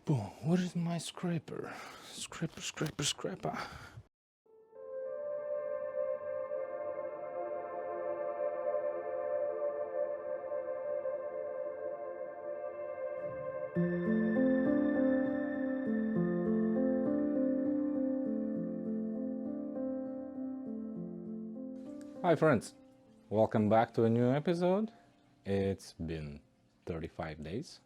Boom, where is my scraper? Scraper, scraper, scraper. Hi friends, welcome back to a new episode. It's been 35 days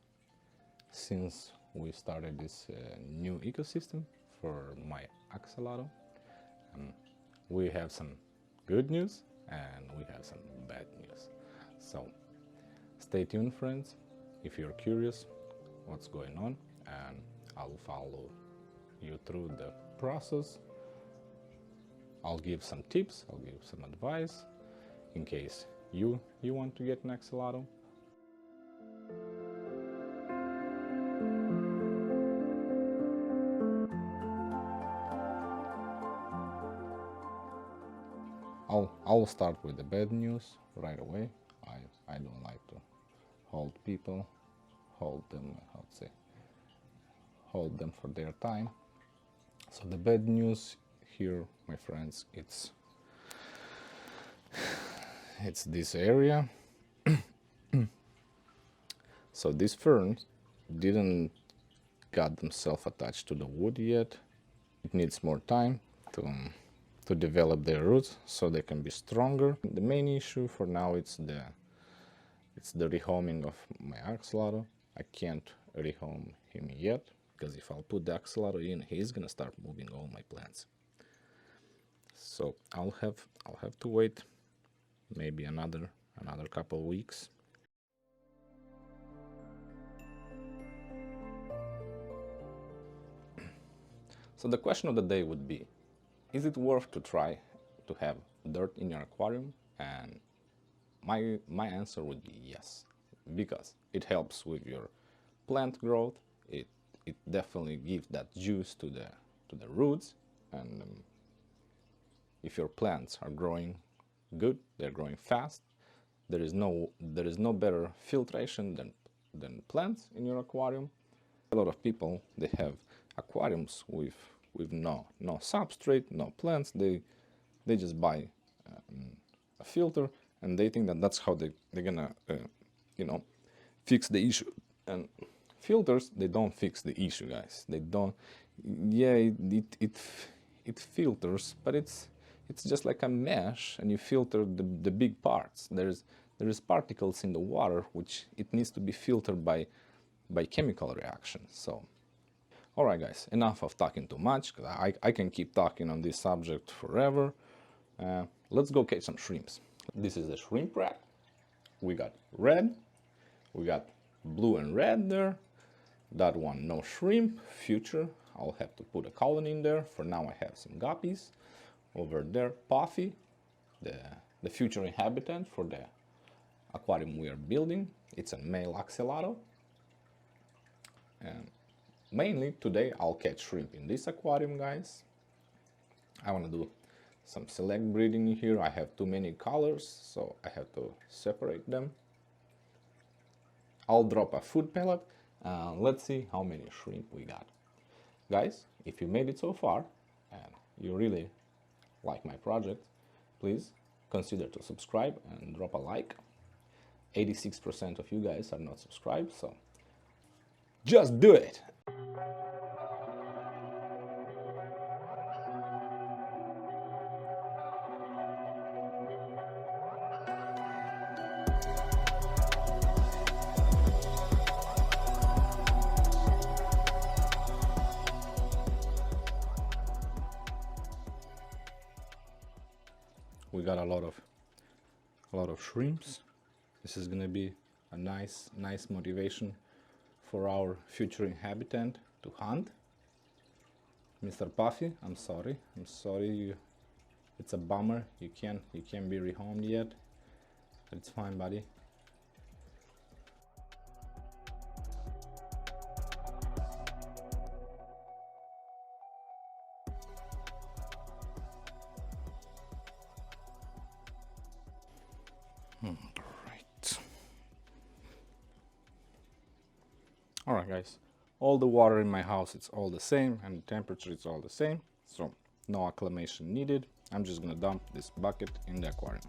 since we started this new ecosystem for my axolotl. We have some good news and we have some bad news. So stay tuned friends, if you're curious what's going on, and I'll follow you through the process. I'll give some tips, I'll give some advice in case you want to get an axolotl. I'll start with the bad news right away. I don't like to hold people, hold them for their time. So the bad news here, my friends, it's this area. So these ferns didn't got themselves attached to the wood yet. It needs more time to develop their roots so they can be stronger. The main issue for now it's the rehoming of my axolotl. I can't rehome him yet because if I'll put the axolotl in, he's gonna start moving all my plants. So I'll have to wait maybe another couple weeks. So the question of the day would be, is it worth to try to have dirt in your aquarium? And my answer would be yes, because it helps with your plant growth. It definitely gives that juice to the roots, and if your plants are growing good, they're growing fast, there is no better filtration than plants in your aquarium. A lot of people, they have aquariums with no substrate, no plants. They just buy a filter and they think that that's how they're gonna fix the issue. And filters, they don't fix the issue, guys. They don't. Yeah, it filters, but it's just like a mesh, and you filter the big parts. There is particles in the water which it needs to be filtered by chemical reactions. So alright guys, enough of talking too much, because I can keep talking on this subject forever. Let's go catch some shrimps. This is the shrimp rack. We got red, we got blue and red there. That one, no shrimp. Future, I'll have to put a colony in there. For now I have some guppies. Over there, Puffy, the future inhabitant for the aquarium we are building. It's a male axolotl. And mainly today I'll catch shrimp in this aquarium, guys. I want to do some select breeding in here. I have too many colors, so I have to separate them. I'll drop a food pellet. Let's see how many shrimp we got. Guys, if you made it so far and you really like my project, please consider to subscribe and drop a like. 86% of you guys are not subscribed, so just do it. We got a lot of shrimps. This is gonna be a nice motivation for our future inhabitant to hunt. Mr. Puffy, I'm sorry. It's a bummer you can't be rehomed yet. It's fine, buddy. Great. Alright guys, All the water in my house, it's all the same, and the temperature is all the same, so no acclimation needed. I'm just gonna dump this bucket in the aquarium.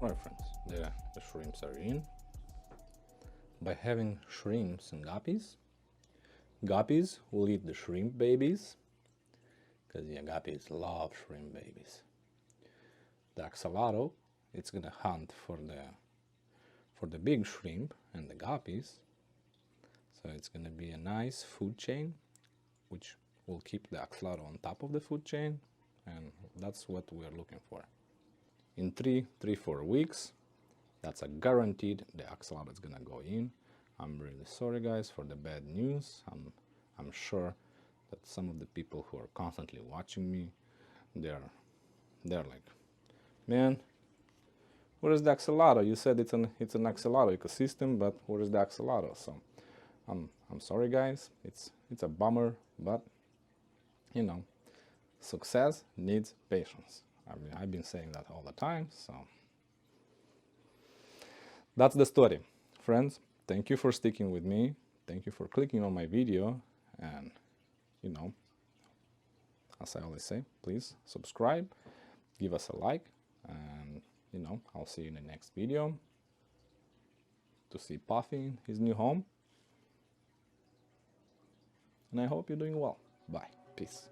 Alright friends, the shrimps are in. By having shrimps and guppies will eat the shrimp babies, because yeah, guppies love shrimp babies. The axolotl, it's gonna hunt for the big shrimp and the guppies, so it's gonna be a nice food chain, which will keep the axolotl on top of the food chain, and that's what we're looking for. In 3-4 weeks, that's a guaranteed the axolotl is gonna go in. I'm really sorry guys for the bad news. I'm sure that some of the people who are constantly watching me, they're like, man, where is the axolotl? You said it's an axolotl ecosystem, but where is the axolotl? So I'm sorry guys. It's a bummer, but you know, success needs patience. I mean, I've been saying that all the time, so that's the story. Friends, thank you for sticking with me. Thank you for clicking on my video, and you know, as I always say, please subscribe, give us a like, and you know, I'll see you in the next video to see Puffy in his new home. And I hope you're doing well. Bye. Peace.